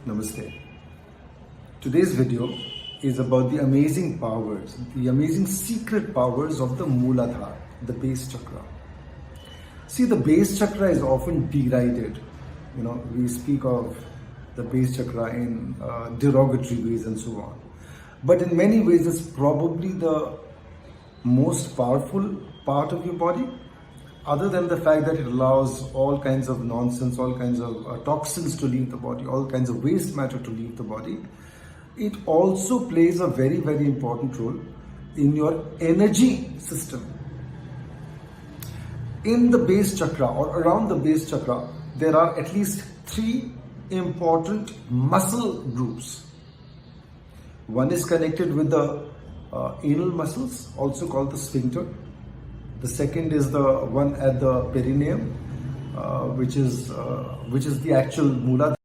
Namaste. Today's video is about the amazing powers, the amazing secret powers of the Muladhara, the base chakra. See, the base chakra is often derided. We speak of the base chakra in derogatory ways and so on. But in many ways, it's probably the most powerful part of your body, other than the fact that it allows all kinds of nonsense, all kinds of toxins to leave the body, all kinds of waste matter to leave the body. It also plays a very, very important role in your energy system. In the base chakra or around the base chakra, there are at least three important muscle groups. One is connected with the anal muscles, also called the sphincter. The second is the one at the perineum, which is the actual Muladhara.